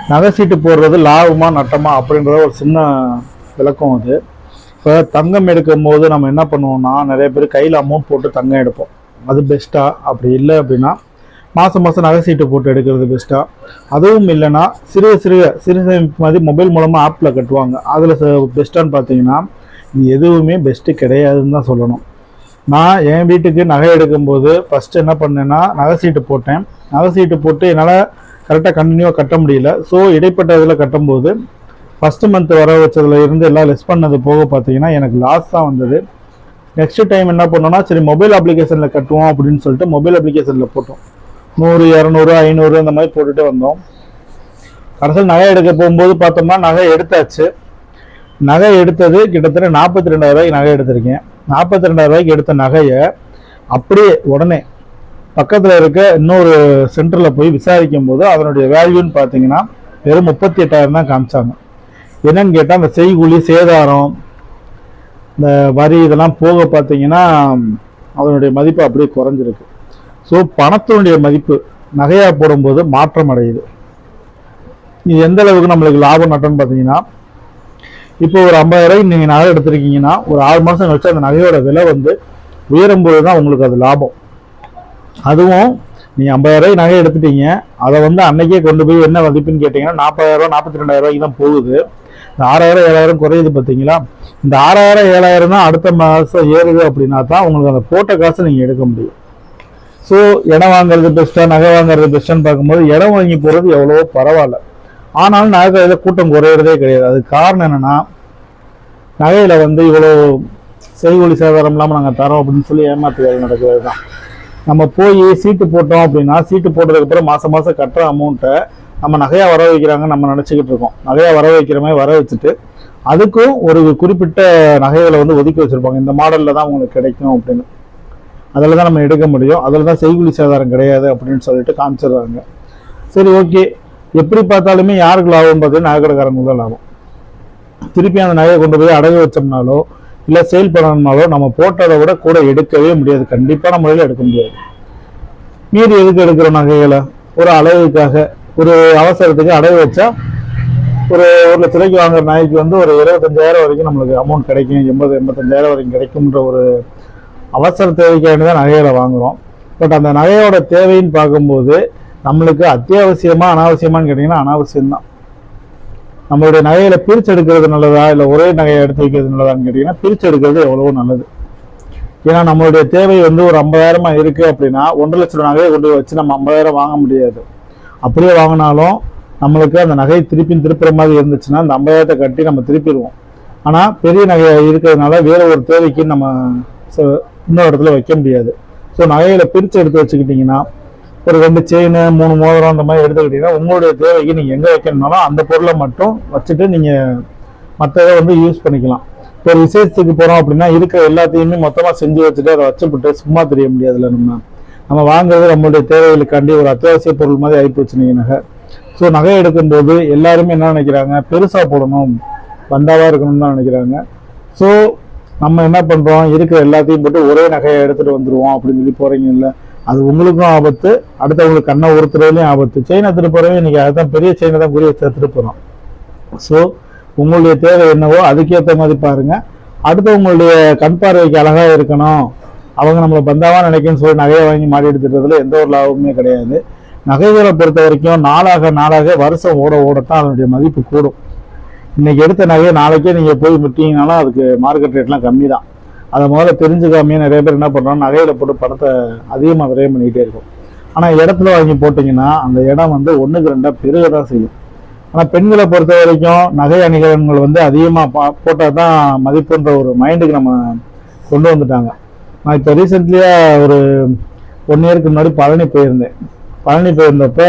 நகை சீட்டு போடுறது லாபமா நட்டமா அப்படின்றத ஒரு சின்ன விளக்கம் அது. இப்போ தங்கம் எடுக்கும் போது நம்ம என்ன பண்ணுவோம்னா, நிறைய பேர் கையில் அமௌண்ட் போட்டு தங்கம் எடுப்போம். அது பெஸ்ட்டா? அப்படி இல்லை அப்படின்னா மாதம் மாதம் நகை சீட்டு போட்டு எடுக்கிறது பெஸ்ட்டா? அதுவும் இல்லைன்னா சிறு மாதிரி மொபைல் மூலமாக ஆப்பில் கட்டுவாங்க, அதில் பெஸ்ட்டான்னு பார்த்தீங்கன்னா இது எதுவுமே பெஸ்ட்டு கிடையாதுன்னு தான் சொல்லணும். நான் என் வீட்டுக்கு நகை எடுக்கும்போது ஃபஸ்ட்டு என்ன பண்ணேன்னா நகை சீட்டு போட்டேன். நகை சீட்டு போட்டு என்னால் கரெக்டாக கண்டினியூவாக கட்ட முடியல. ஸோ இடைப்பட்ட இதில் கட்டும்போது ஃபஸ்ட்டு மந்த் வர வச்சதுல இருந்து எல்லாம் லெஸ் பண்ணது போக பார்த்தீங்கன்னா எனக்கு லாஸ் தான் வந்தது. நெக்ஸ்ட் டைம் என்ன பண்ணோம்னா, சரி மொபைல் அப்ளிகேஷனில் கட்டுவோம் அப்படின்னு சொல்லிட்டு மொபைல் அப்ளிகேஷனில் போட்டோம். 100, 200, 500 அந்த மாதிரி போட்டுகிட்டே வந்தோம். கடைசியில் நகை எடுக்க போகும்போது பார்த்தோம்னா நகை எடுத்தாச்சு. நகை எடுத்தது கிட்டத்தட்ட 42,000 ரூபாய்க்கு நகை எடுத்திருக்கேன். 42,000 ரூபாய்க்கு எடுத்த நகையை அப்படியே உடனே பக்கத்தில் இருக்க இன்னொரு சென்டரில் போய் விசாரிக்கும் போது அதனுடைய வேல்யூன்னு பார்த்தீங்கன்னா வெறும் 38,000 தான் காமிச்சாங்க. என்னன்னு கேட்டால் அந்த செய்கூலி சேதாரம் இந்த வரி இதெல்லாம் போக பார்த்தீங்கன்னா அதனுடைய மதிப்பு அப்படியே குறைஞ்சிருக்கு. ஸோ பணத்தினுடைய மதிப்பு நகையாக போடும்போது மாற்றம் அடையுது. இது எந்த அளவுக்கு நம்மளுக்கு லாபம் நட்டம்னு பார்த்தீங்கன்னா, இப்போ ஒரு 50,000 ரூபாய்க்கு நீங்கள் நகை எடுத்திருக்கீங்கன்னா ஒரு 6 மாதம் கழிச்சு அந்த நகையோட விலை வந்து உயரும்போது தான் உங்களுக்கு அது லாபம். அதுவும் நீங்கள் 50,000 ரூபாய்க்கு நகை எடுத்துட்டீங்க, அதை வந்து அன்னைக்கே கொண்டு போய் என்ன மதிப்புன்னு கேட்டிங்கன்னா 40,000, 42,000 ரூபாய்க்கு தான் போகுது. இந்த 6,000, 7,000 குறையுது பார்த்தீங்களா? இந்த 6,000, 7,000 தான் அடுத்த மாதம் ஏறுது அப்படின்னா தான் உங்களுக்கு அந்த போட்ட காசை நீங்கள் எடுக்க முடியும். ஸோ இடம் வாங்குறது பெஸ்ட்டாக நகை வாங்குறது பெஸ்ட்டான்னு பார்க்கும்போது இடம் வாங்கி போகிறது எவ்வளவோ பரவாயில்ல. ஆனாலும் நகையில் கூட்டம் குறையிறதே கிடையாது. அதுக்கு காரணம் என்னென்னா, நகையில் வந்து இவ்வளோ செய்கூலி சேதாரம் இல்லாமல் நாங்கள் தரோம் அப்படின்னு சொல்லி ஏமாற்று வேலை நடக்கிறது தான். நம்ம போய் சீட்டு போட்டோம் அப்படின்னா சீட்டு போட்டதுக்கப்புறம் மாதம் மாதம் கட்டுற அமௌண்ட்டை நம்ம நகையாக வர வைக்கிறாங்கன்னு நம்ம நினச்சிக்கிட்டு இருக்கோம். நகையாக வர வைக்கிற மாதிரி வர வச்சுட்டு அதுக்கும் ஒரு குறிப்பிட்ட நகைகளை வந்து ஒதுக்கி வச்சுருப்பாங்க. இந்த மாடலில் தான் உங்களுக்கு கிடைக்கும் அப்படின்னு, அதில் தான் நம்ம எடுக்க முடியும், அதில் தான் செய்கூலி சேதாரம் கிடையாது அப்படின்னு சொல்லிட்டு காமிச்சிடுறாங்க. சரி, ஓகே. எப்படி பார்த்தாலுமே யாருக்கு லாபம் பார்த்தீங்கன்னா நகைக்கடைக்காரங்களுக்கு தான் லாபம். திருப்பி அந்த நகையை கொண்டு போய் அடகு வச்சோம்னாலோ இல்லை சேல் பண்ணணும்னாலோ நம்ம போட்டதை விட கூட எடுக்கவே முடியாது, கண்டிப்பான முறையில் எடுக்க முடியாது. மீறி எதுக்கு எடுக்கிற நகைகளை ஒரு அழகுக்காக ஒரு அவசரத்துக்கு அடகு வச்சா ஒரு 1,00,000 ரூபாய்க்கு வாங்குற நகைக்கு வந்து ஒரு 25,000 வரைக்கும் நம்மளுக்கு அமௌண்ட் கிடைக்கும், 80, 85,000 வரைக்கும் கிடைக்கும்ன்ற ஒரு அவசர தேவைக்காண்டி தான் நகைகளை வாங்குகிறோம். பட் அந்த நகையோட தேவைன்னு பார்க்கும்போது நம்மளுக்கு அத்தியாவசியமா அனாவசியமானு கேட்டிங்கன்னா அனாவசியம்தான். நம்மளுடைய நகைகளை பிரித்து எடுக்கிறது நல்லதா இல்லை ஒரே நகையை எடுத்து வைக்கிறது நல்லதான்னு கேட்டிங்கன்னா பிரித்து எடுக்கிறது எவ்வளவோ நல்லது. ஏன்னா நம்மளுடைய தேவை வந்து ஒரு 50,000 இருக்குது அப்படின்னா 1,00,000 நகையை கொண்டு வச்சு நம்ம 50,000 வாங்க முடியாது. அப்படியே வாங்கினாலும் நம்மளுக்கு அந்த நகையை திருப்புற மாதிரி இருந்துச்சுன்னா அந்த 50,000 கட்டி நம்ம திருப்பிடுவோம். ஆனால் பெரிய நகை இருக்கிறதுனால வேற ஒரு தேவைக்கு நம்ம இன்னொரு இடத்துல வைக்க முடியாது. ஸோ நகைகளை பிரித்து எடுத்து வச்சுக்கிட்டிங்கன்னா ஒரு 2 செயின் 3 மோதிரம் அந்த மாதிரி எடுத்துக்கிட்டிங்கன்னா உங்களுடைய தேவைக்கு நீங்கள் எங்கே வைக்கணும்னாலும் அந்த பொருளை மட்டும் வச்சுட்டு நீங்கள் மற்றதை வந்து யூஸ் பண்ணிக்கலாம். ஒரு விசேஷத்துக்கு போகிறோம் அப்படின்னா இருக்கிற எல்லாத்தையுமே மொத்தமாக செஞ்சு வச்சுட்டு அதை வச்சுக்கிட்டு சும்மா தெரிய முடியாதுல்ல. நம்ம வாங்குறது நம்மளுடைய தேவைகளுக்காண்டி ஒரு அத்தியாவசிய பொருள் மாதிரி ஆகிப்போச்சு நீங்கள் நகை. ஸோ நகை எடுக்கும்போது எல்லாருமே என்ன நினைக்கிறாங்க, பெருசாக போடணும், பந்தாவாக இருக்கணும்னு தான் நினைக்கிறாங்க. ஸோ நம்ம என்ன பண்ணுறோம், இருக்கிற எல்லாத்தையும் போட்டு ஒரே நகையை எடுத்துகிட்டு வந்துடுவோம் அப்படின்னு சொல்லி போகிறீங்க. இல்லை, அது உங்களுக்கும் ஆபத்து, அடுத்தவங்களுக்கு கண்ணை ஒருத்தரையிலையும் ஆபத்து. செயின் எடுத்துகிட்டு போகிறவங்க இன்றைக்கி அதுதான் பெரிய செயினை தான் குறி வச்சு எடுத்துகிட்டு போகிறோம். ஸோ உங்களுடைய தேவை என்னவோ அதுக்கேற்ற மாதிரி பாருங்கள். அடுத்தவங்களுடைய கண் பார்வைக்கு அழகாக இருக்கணும், அவங்க நம்மளை பந்தாவாக நினைக்கணும்னு சொல்லி நகையை வாங்கி மாடி எடுத்துக்கிறதுல எந்த ஒரு லாபமுமே கிடையாது. நகைகளை பொறுத்த வரைக்கும் நாளாக வருஷம் ஓடத்தான் அதனுடைய மதிப்பு கூடும். இன்னைக்கு எடுத்த நகையை நாளைக்கே நீங்கள் போய் விட்டீங்கனாலும் அதுக்கு மார்க்கெட் ரேட்லாம் கம்மி தான். அதை முதல்ல தெரிஞ்சுக்காமையே நிறைய பேர் என்ன பண்ணுறோம், நகையில் போட்டு பணத்தை அதிகமாக விரயம் பண்ணிக்கிட்டே இருக்கும். ஆனால் இடத்துல வாங்கி போட்டிங்கன்னா அந்த இடம் வந்து 1க்கு 2 பெருக தான் செய்யும். ஆனால் பெண்களை பொறுத்த வரைக்கும் நகை அணிகலன்கள் வந்து அதிகமாக போட்டால் தான் மதிப்புன்ற ஒரு மைண்டுக்கு நம்ம கொண்டு வந்துட்டாங்க. நான் இப்போ ரீசெண்ட்லியாக ஒரு 1 இயருக்கு முன்னாடி பழனி போயிருந்தப்ப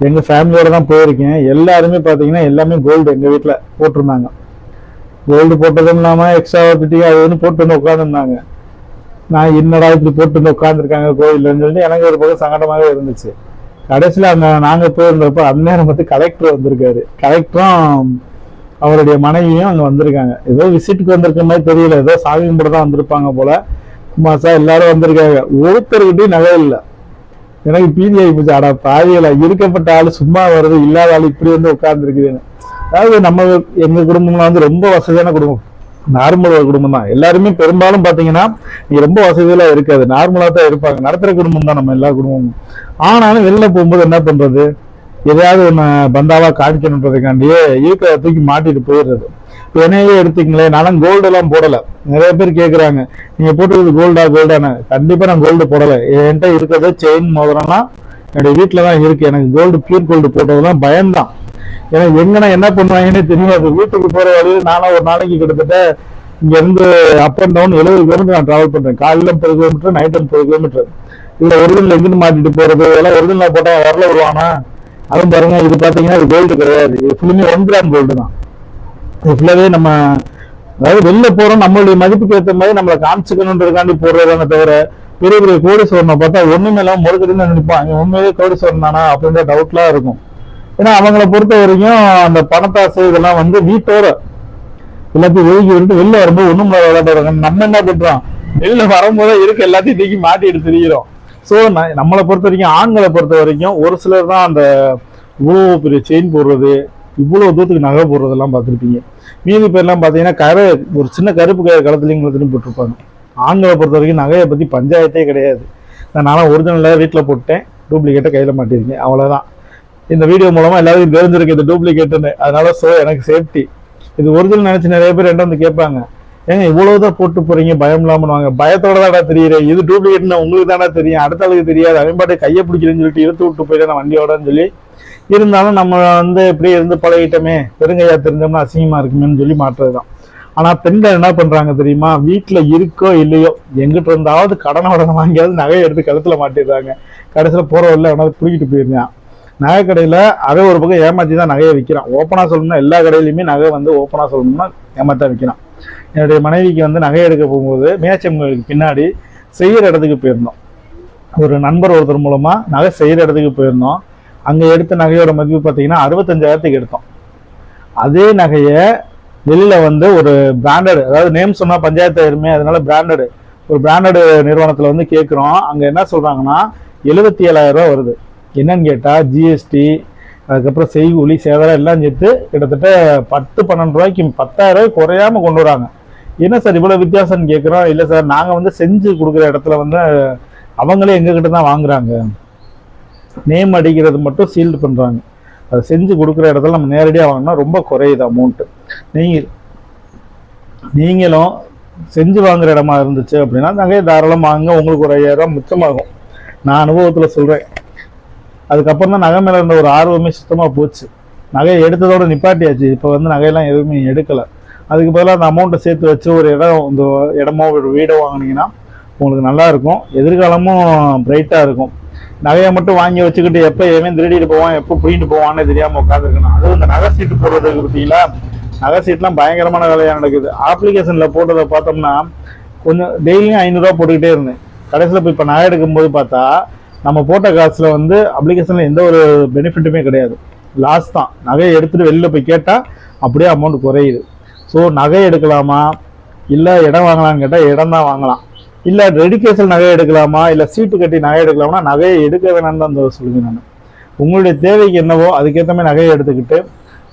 எங்கள் ஃபேமிலியோடு தான் போயிருக்கேன். எல்லாருமே பார்த்தீங்கன்னா எல்லாமே கோல்டு எங்கள் வீட்டில் போட்டிருந்தாங்க. கோல்டு போட்டதும் இல்லாமல் எக்ஸ்ட்ரா ஃபிட்டிங் அதுன்னு போட்டு வந்து உட்காந்துருந்தாங்க. நான் என்னடா இப்படி போட்டு வந்து உட்காந்துருக்காங்க கோயில்னு சொல்லிட்டு எனக்கு ஒரு பக்கம் சங்கடமாகவே இருந்துச்சு. கடைசியில் அங்கே நாங்கள் போயிருந்தப்போ அந்நேரம் பார்த்து கலெக்டர் வந்திருக்காரு. கலெக்டரும் அவருடைய மனைவியும் அங்கே வந்திருக்காங்க. ஏதோ விசிட்டுக்கு வந்திருக்க மாதிரி தெரியல, ஏதோ சாமி கும்பிட தான் வந்திருப்பாங்க போல. மாசா எல்லாரும் வந்திருக்காங்க. ஒருத்தருக்கிட்டையும் நகை இல்லை. எனக்கு பீதி ஆகி போச்சு. ஆனா பாதியில இருக்கப்பட்ட ஆளு சும்மா வருது, இல்லாத ஆளு இப்படி வந்து உட்கார்ந்து இருக்குதுன்னு. அதாவது எங்க குடும்பம்லாம் வந்து ரொம்ப வசதியான குடும்பம், நார்மல் ஒரு குடும்பம் தான். எல்லாருமே பெரும்பாலும் பாத்தீங்கன்னா நீ ரொம்ப வசதியெல்லாம் இருக்காது, நார்மலா தான் இருப்பாங்க. நடத்துற குடும்பம் தான் நம்ம எல்லா குடும்பமும். ஆனாலும் வெளில போகும்போது என்ன பண்றது, எதையாவது ஒண்ணு பந்தாவா காணிக்கணுன்றதுக்காண்டியே ஈக்க தூக்கி மாட்டிட்டு போயிடுறது. இப்போ என்னையே எடுத்துக்கங்களேன், நானும் கோல்டு எல்லாம் போடல. நிறைய பேர் கேட்குறாங்க, நீங்க போட்டுக்கிறது கோல்டான. கண்டிப்பா நான் கோல்டு போடலை. என்கிட்ட இருக்கிறத செயின் மோதிரம்லாம் என்னுடைய வீட்டில தான் இருக்கு. எனக்கு கோல்டு பியூர் கோல்டு போட்டதெல்லாம் பயம்தான். எனக்கு எங்கன்னா என்ன பண்ணுவாங்கன்னே தெரியாது. வீட்டுக்கு போற வழியில் நானும் ஒரு நாளைக்கு கிட்டத்தட்ட இங்க இருந்து அப் அண்ட் டவுன் 70 கிலோமீட்டர் நான் டிராவல் பண்றேன். காலையில 30 கிலோமீட்டர், நைட் 30 கிலோமீட்டர். இதுல ஒரிஜினல் எங்கிருந்து மாட்டிட்டு போறது, இதெல்லாம் ஒரிஜினல் போட்டா வரல வருவானா? அதுவும் பாருங்க, இது பாத்தீங்கன்னா இது கோல்டு கிடையாது, இது ஃபுல்லுமே 1 கிராம் கோல்டு தான். இது ஃபுல்லாவே நம்ம அதாவது வெளில போறோம், நம்மளுடைய மதிப்புக்கு ஏற்ற மாதிரி நம்மளை காமிச்சுக்கணுன்றதுக்காண்டி போடுறதானே தவிர, பெரிய பெரிய கோடீஸ்வரனை பார்த்தா ஒண்ணுமே இல்லாம முழுக்கடின்னு நினைப்பாங்க. உண்மையிலே கோடீஸ்வரன் தானா அப்படின்ற டவுட்லாம் இருக்கும். ஏன்னா அவங்கள பொறுத்த வரைக்கும் அந்த பணத்தாசை இதெல்லாம் வந்து வீட்டோட எல்லாத்தையும் ஒழுகி விட்டு வெளில வரும்போது ஒண்ணும் விளையாடுறாங்க. நம்ம என்ன பண்றோம், வெளில வரும்போது இருக்கு எல்லாத்தையும் தூக்கி மாட்டிட்டு திரிகிறோம். ஸோ நம்மளை பொறுத்த வரைக்கும், ஆண்களை பொறுத்த வரைக்கும் ஒரு சிலர் தான் அந்த இவ்வளோ பெரிய செயின் போடுறது, இவ்வளவு தூரத்துக்கு நகை போடுறதெல்லாம் பார்த்துருப்பீங்க. மீதி பேர்லாம் பார்த்தீங்கன்னா ஒரு சின்ன கருப்பு கயிறு களத்துலையும் திரும்பி போட்டிருப்பாங்க. ஆண்களை பொறுத்த வரைக்கும் நகையை பற்றி பஞ்சாயத்தே கிடையாது. நானும் ஒரிஜினலாக வீட்டில் போட்டேன், டூப்ளிகேட்டை கையில் மாட்டிருக்கேன், அவ்வளோதான். இந்த வீடியோ மூலமாக எல்லாருக்கும் தெரிஞ்சிருக்கு இது டூப்ளிகேட்டுன்னு. அதனால எனக்கு சேஃப்டி. இது ஒரிஜினல் நினைச்சு நிறைய பேர் என்கிட்ட வந்து கேட்பாங்க, ஏங்க இவ்வளவுதான் போட்டு போறீங்க பயம் இல்லாமல் வாங்க. பயத்தோட தானே தெரியுறேன், இது டூப்ளிகேட்னு உங்களுக்கு தானே தெரியும், அடுத்த ஆளுக்கு தெரியாது. அவன்பாட்டு கையை பிடிக்கிறேன்னு சொல்லிட்டு இழுத்து விட்டு போயிட்டேன் நான் வண்டியோடன்னு சொல்லி. இருந்தாலும் நம்ம வந்து இப்படி இருந்து பழகிட்டோமே, பெருங்கையா தெரிஞ்சோம்னா அசிங்கமா இருக்குமேன்னு சொல்லி மாற்றுறதுதான். ஆனா பெண்கள் என்ன பண்றாங்க தெரியுமா, வீட்டுல இருக்கோ இல்லையோ எங்கிட்ட இருந்தாவது கடனை வாங்கியாவது நகையை எடுத்து கழுத்துல மாட்டிடுறாங்க. கடைசியில போற வரல அவனாவது பிடிக்கிட்டு போயிருந்தான். நகை கடையில அதை ஒரு பக்கம் ஏமாத்தி தான் நகையை விற்கிறான். ஓப்பனா சொல்லணும்னா எல்லா கடையிலுமே நகை வந்து ஓப்பனா சொல்லணும்னா ஏமாத்தா விற்கிறான். என்னுடைய மனைவிக்கு வந்து நகை எடுக்க போகும்போது மீனாட்சி பின்னாடி செய்யற இடத்துக்கு போயிருந்தோம். ஒரு நண்பர் ஒருத்தர் மூலமா நகை செய்யற இடத்துக்கு போயிருந்தோம். அங்க எடுத்த நகையோட மதிப்பு பார்த்தீங்கன்னா 65,000 எடுத்தோம். அதே நகையை வெளியில வந்து ஒரு பிராண்டட், அதாவது நேம் சொன்னா பஞ்சாயத்து ஆயிருமே, அதனால ஒரு பிராண்டட் நிறுவனத்துல வந்து கேட்கிறோம். அங்க என்ன சொல்றாங்கன்னா 77,000 ரூபாய் வருது. என்னன்னு கேட்டா ஜிஎஸ்டி, அதுக்கப்புறம் செய்கூலி சேதாரம் எல்லாம் சேர்த்து கிட்டத்தட்ட 10-12 ரூபாய்க்கு 10,000 ரூபாய் குறையாம கொண்டு வராங்க. என்ன சார் இவ்வளவு வித்தியாசம்னு கேட்கிறோம். இல்லை சார், நாங்க வந்து செஞ்சு கொடுக்குற இடத்துல வந்து அவங்களே எங்ககிட்ட தான் வாங்குறாங்க, நேம் அடிக்கிறது மட்டும் சீல்டு பண்றாங்க. அதை செஞ்சு கொடுக்குற இடத்துல நம்ம நேரடியாக வாங்கினா ரொம்ப குறையுது அமௌண்ட்டு. நீங்களும் செஞ்சு வாங்குற இடமா இருந்துச்சு அப்படின்னா நகையை தாராளம் வாங்க, உங்களுக்கு ஒரு 5,000 ரூபாய் மிச்சமாகும். நான் அனுபவத்தில் சொல்றேன். அதுக்கப்புறம் தான் நகை மேல இருந்த ஒரு ஆர்வமே சுத்தமா போச்சு. நகையை எடுத்ததோட நிப்பாட்டியாச்சு. இப்போ வந்து நகையெல்லாம் எதுவுமே எடுக்கலை. அதுக்கு பதிலாக அந்த அமௌண்ட்டை சேர்த்து வச்சு ஒரு இந்த இடமோ ஒரு வீடோ வாங்கினீங்கன்னா உங்களுக்கு நல்லா இருக்கும், எதிர்காலமும் பிரைட்டா இருக்கும். நகையை மட்டும் வாங்கி வச்சுக்கிட்டு எப்போ எவன் திருடிட்டு போவான், எப்போ பிடிட்டு போவான்னு தெரியாம உட்காந்துருக்கணும். அதுவும் இந்த நகை சீட்டு போடுறதுக்கு பார்த்தீங்களா, நகை சீட்லாம் பயங்கரமான வேலையா நடக்குது. அப்ளிகேஷன்ல போட்டதை பார்த்தோம்னா கொஞ்சம் டெய்லியும் 500 ரூபா போட்டுக்கிட்டே இருந்தேன். கடைசியில் போய் இப்போ நகை எடுக்கும்போது பார்த்தா நம்ம போட்ட காசுல வந்து அப்ளிகேஷன்ல எந்த ஒரு பெனிஃபிட்டுமே கிடையாது, லாஸ் தான். நகையை எடுத்துட்டு வெளியில போய் கேட்டா அப்படியே அமௌண்ட் குறையுது. ஸோ நகை எடுக்கலாமா இல்லை இடம் வாங்கலாம்னு கேட்டால் இடம் தான் வாங்கலாம். இல்லை ரெடிகேஷன் நகை எடுக்கலாமா இல்லை சீட்டு கட்டி நகை எடுக்கலாம்னா நகையை எடுக்க வேணாம்னு தான் சொல்லுங்க. நான் உங்களுடைய தேவைக்கு என்னவோ அதுக்கேற்ற மாதிரி நகையை எடுத்துக்கிட்டு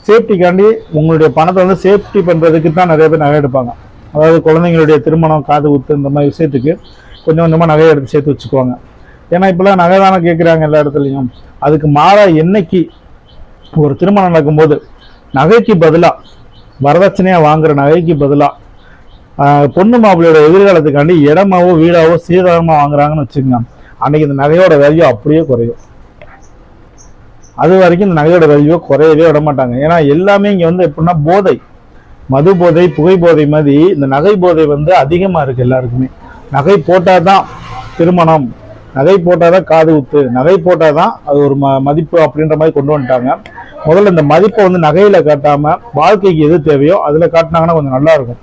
சேஃப்டிக்காண்டி உங்களுடைய பணத்தை வந்து சேஃப்டி பண்ணுறதுக்கு தான் நிறைய பேர் நகை எடுப்பாங்க. அதாவது குழந்தைங்களுடைய திருமணம், காது குத்து, இந்த மாதிரி விஷயத்துக்கு கொஞ்சம் கொஞ்சமாக நகையை எடுத்து சேர்த்து வச்சுக்குவாங்க. ஏன்னா இப்பெல்லாம் நகை தானே கேட்குறாங்க எல்லா இடத்துலையும். அதுக்கு மாறா என்னைக்கு ஒரு திருமணம் நடக்கும்போது நகைக்கு பதிலாக வரதட்சணையாக வாங்குற நகைக்கு பதிலாக பொண்ணு மாப்பிள்ளையோட எதிர்காலத்துக்காண்டி இடமாவோ வீடாவோ சீதாரமாக வாங்குறாங்கன்னு வச்சுக்கோங்க, அன்னைக்கு இந்த நகையோட வேல்யூ அப்படியே குறையும். அது வரைக்கும் இந்த நகையோட வேல்யூ குறையவே விட மாட்டாங்க. ஏன்னா எல்லாமே இங்கே வந்து எப்படின்னா போதை, மது போதை, புகை போதை மாதிரி இந்த நகை போதை வந்து அதிகமாக இருக்குது எல்லாருக்குமே. நகை போட்டால் தான் திருமணம், நகை போட்டால் தான் காது குத்து, நகை போட்டால் தான் அது ஒரு மதிப்பு அப்படின்ற மாதிரி கொண்டு வந்துட்டாங்க. முதல்ல இந்த மதிப்பை வந்து நகையில காட்டாமல் வாழ்க்கைக்கு எது தேவையோ அதில் காட்டினாங்கன்னா கொஞ்சம் நல்லா இருக்கும்.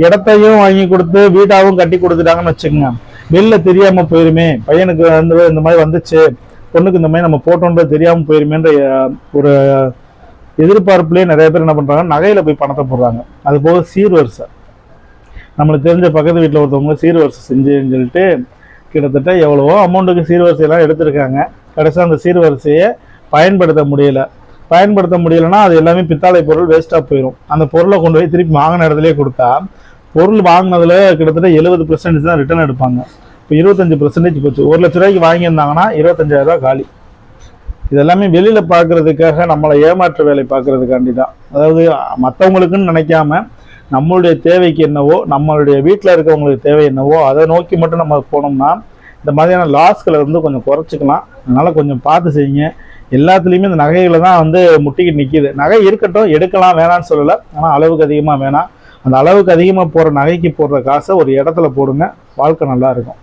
இடத்தையும் வாங்கி கொடுத்து வீடாவும் கட்டி கொடுத்துட்டாங்கன்னு வச்சுக்கோங்க, வெளில தெரியாமல் போயிருமே, பையனுக்கு வந்து இந்த மாதிரி வந்துச்சு, பொண்ணுக்கு இந்த மாதிரி நம்ம போட்டோன்றது தெரியாமல் போயிருமேன்ற ஒரு எதிர்பார்ப்புலேயே நிறைய பேர் என்ன பண்ணுறாங்க, நகையில் போய் பணத்தை போடுறாங்க. அது போக சீர்வரிசை, நம்மளுக்கு தெரிஞ்ச பக்கத்து வீட்டில் ஒருத்தவங்க சீர்வரிசை செஞ்சுன்னு சொல்லிட்டு கிட்டத்தட்ட எவ்வளவோ அமௌண்ட்டுக்கு சீர்வரிசையெல்லாம் எடுத்திருக்காங்க. கடைசியாக அந்த சீர்வரிசையை பயன்படுத்த முடியலைன்னா அது எல்லாமே பித்தாளை பொருள் வேஸ்ட்டாக போயிடும். அந்த பொருளை கொண்டு போய் திருப்பி வாங்கின இடத்துலேயே கொடுத்தா பொருள் வாங்கினதுல கிட்டத்தட்ட 70% தான் ரிட்டர்ன் எடுப்பாங்க. இப்போ 25% போச்சு. 1 லட்ச ரூபாய்க்கு வாங்கியிருந்தாங்கன்னா 25,000 ரூபா காலி. இதெல்லாமே வெளியில் பார்க்குறதுக்காக நம்மளை ஏமாற்று வேலை பார்க்குறதுக்காண்டி தான். அதாவது மற்றவங்களுக்குன்னு நினைக்காம நம்மளுடைய தேவைக்கு என்னவோ, நம்மளுடைய வீட்டில் இருக்கவங்களுக்கு தேவை என்னவோ அதை நோக்கி மட்டும் நம்ம போனோம்னா இந்த மாதிரியான லாஸ்களை கொஞ்சம் குறைச்சிக்கலாம். அதனால் கொஞ்சம் பார்த்து செய்யுங்க. எல்லாத்துலேயுமே இந்த நகைகளை தான் முட்டிக்கிட்டு நிற்கிது. நகை இருக்கட்டும், எடுக்கலாம், வேணான்னு சொல்லலை. ஆனால் அளவுக்கு அதிகமாக வேணாம். அந்த அளவுக்கு அதிகமாக போகிற நகைக்கு போடுற காசை ஒரு இடத்துல போடுங்க, வாழ்க்கை நல்லா இருக்கும்.